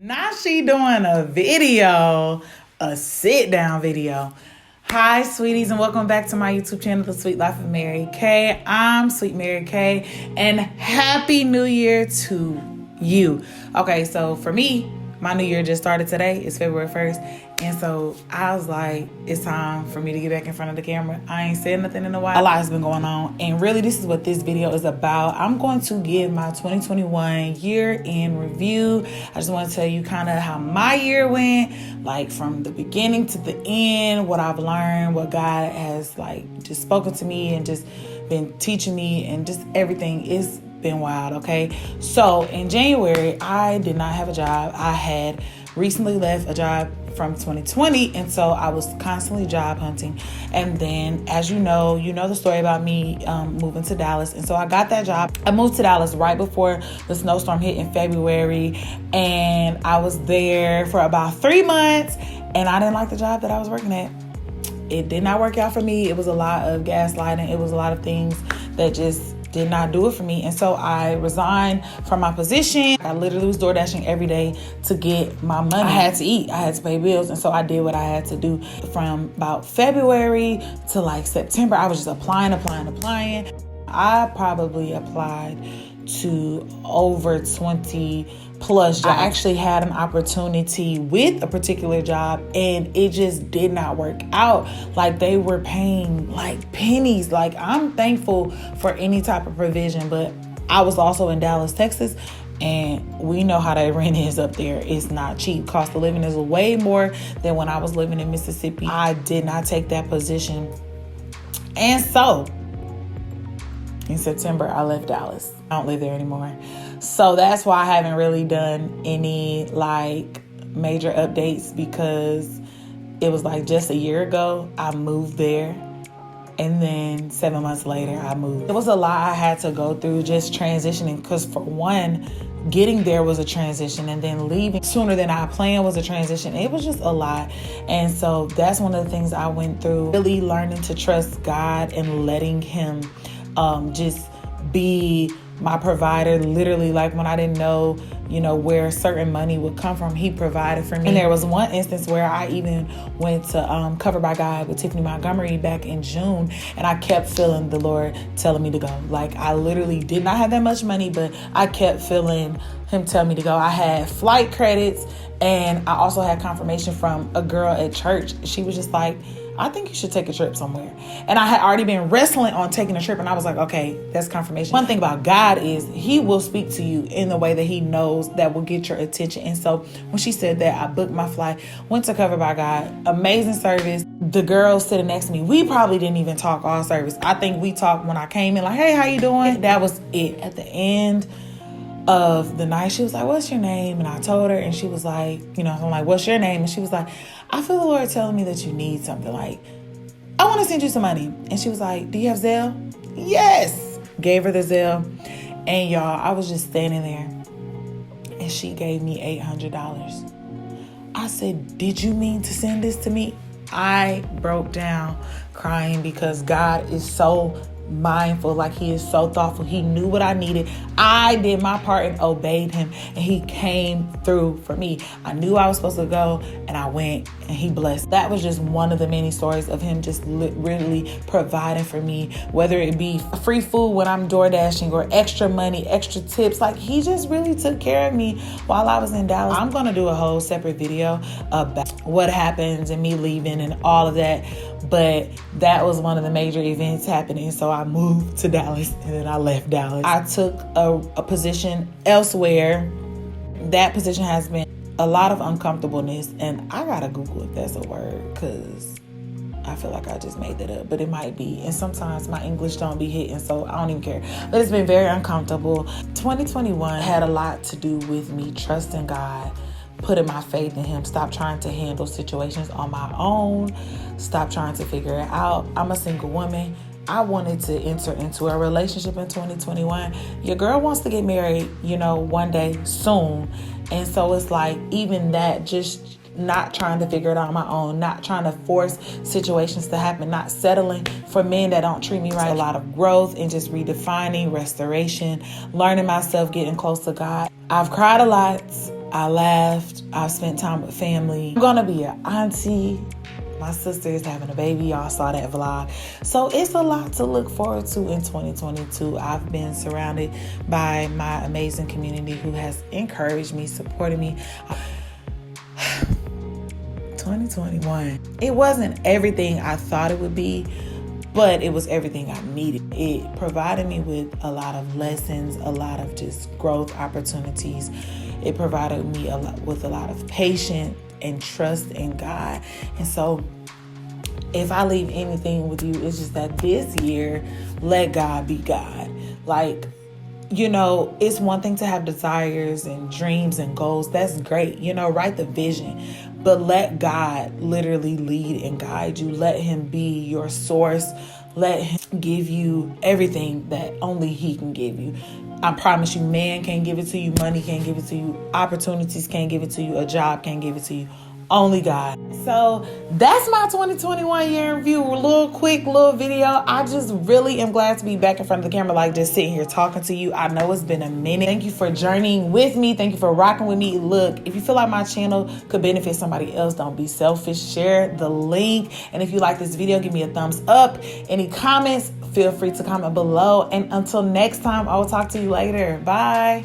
Now she doing a video, a sit down video. Hi, sweeties, and welcome back to my YouTube channel, The Sweet Life of Mary Kay. I'm Sweet Mary Kay, and Happy New Year to you. Okay, so for me, my new year just started today. It's February 1st. And so I was like, it's time for me to get back in front of the camera. I ain't said nothing in a while. A lot has been going on. And really, this is what this video is about. I'm going to give my 2021 year in review. I just want to tell you kind of how my year went, like from the beginning to the end, what I've learned, what God has like just spoken to me and just been teaching me, and just everything is been wild. Okay, so in January I did not have a job. I had recently left a job from 2020, and so I was constantly job hunting. And then, as you know the story about me moving to Dallas, and so I got that job. I moved to Dallas right before the snowstorm hit in February, and I was there for about 3 months, and I didn't like the job that I was working at. It did not work out for me. It was a lot of gaslighting. It was a lot of things that just did not do it for me. And so I resigned from my position. I literally was DoorDashing every day to get my money. I had to eat. I had to pay bills. And so I did what I had to do. From about February to like September, I was just applying. I probably applied to over 20 plus jobs. I actually had an opportunity with a particular job, and it just did not work out. Like, they were paying like pennies. Like, I'm thankful for any type of provision, but I was also in Dallas, Texas, and we know how that rent is up there. It's not cheap. Cost of living is way more than when I was living in Mississippi. I did not take that position. And so in September, I left Dallas. I don't live there anymore. So that's why I haven't really done any like major updates, because it was like just a year ago I moved there, and then 7 months later I moved. It was a lot I had to go through just transitioning, because for one, getting there was a transition, and then leaving sooner than I planned was a transition. It was just a lot. And so that's one of the things I went through, really learning to trust God and letting him just be my provider. Literally, like when I didn't know, where certain money would come from, he provided for me. And there was one instance where I even went to Covered by God with Tiffany Montgomery back in June, and I kept feeling the Lord telling me to go. Like, I literally did not have that much money, but I kept feeling him tell me to go. I had flight credits, and I also had confirmation from a girl at church. She was just like, I think you should take a trip somewhere. And I had already been wrestling on taking a trip, and I was like, okay, that's confirmation. One thing about God is he will speak to you in the way that he knows that will get your attention. And so when she said that, I booked my flight, went to Covered by God. Amazing service. The girl sitting next to me, we probably didn't even talk all service. I think we talked when I came in, like, hey, how you doing? That was it. At the end of the night, she was like, what's your name? And I told her, and she was like, I'm like, what's your name? And she was like, I feel the Lord telling me that you need something. Like, I want to send you some money. And she was like, do you have Zelle? Yes. Gave her the Zelle. And y'all, I was just standing there, and she gave me $800. I said, did you mean to send this to me? I broke down crying, because God is so mindful. Like, he is so thoughtful. He knew what I needed. I did my part and obeyed him, and he came through for me. I knew I was supposed to go, and I went, and he blessed. That was just one of the many stories of him just really providing for me, whether it be free food when I'm door dashing, or extra money, extra tips. Like, he just really took care of me while I was in Dallas. I'm going to do a whole separate video about what happens and me leaving and all of that. But that was one of the major events happening. So I moved to Dallas, and then I left Dallas. I took a position elsewhere. That position has been a lot of uncomfortableness, and I gotta Google if that's a word, because I feel like I just made that up, but it might be. And sometimes my English don't be hitting, so I don't even care. But it's been very uncomfortable. 2021 had a lot to do with me trusting God, putting my faith in him, stop trying to handle situations on my own, stop trying to figure it out. I'm a single woman. I wanted to enter into a relationship in 2021. Your girl wants to get married, one day soon. And so it's like, even that, just not trying to figure it out on my own, not trying to force situations to happen, not settling for men that don't treat me right. A lot of growth and just redefining, restoration, learning myself, getting close to God. I've cried a lot. I laughed. I spent time with family. I'm gonna be an auntie. My sister is having a baby. Y'all saw that vlog. So it's a lot to look forward to in 2022. I've been surrounded by my amazing community who has encouraged me, supported me. 2021. It wasn't everything I thought it would be, but it was everything I needed. It provided me with a lot of lessons, a lot of just growth opportunities. It provided me with a lot of patience and trust in God. And so if I leave anything with you, it's just that this year, let God be God. Like, it's one thing to have desires and dreams and goals. That's great. Write the vision. But let God literally lead and guide you. Let him be your source. Let him give you everything that only he can give you. I promise you, man can't give it to you. Money can't give it to you. Opportunities can't give it to you. A job can't give it to you. Only God. So that's my 2021 year in review. A little video. I just really am glad to be back in front of the camera, like just sitting here talking to you. I know it's been a minute. Thank you for journeying with me. Thank you for rocking with me. Look, if you feel like my channel could benefit somebody else, don't be selfish. Share the link. And if you like this video, give me a thumbs up. Any comments, feel free to comment below. And until next time, I will talk to you later. Bye.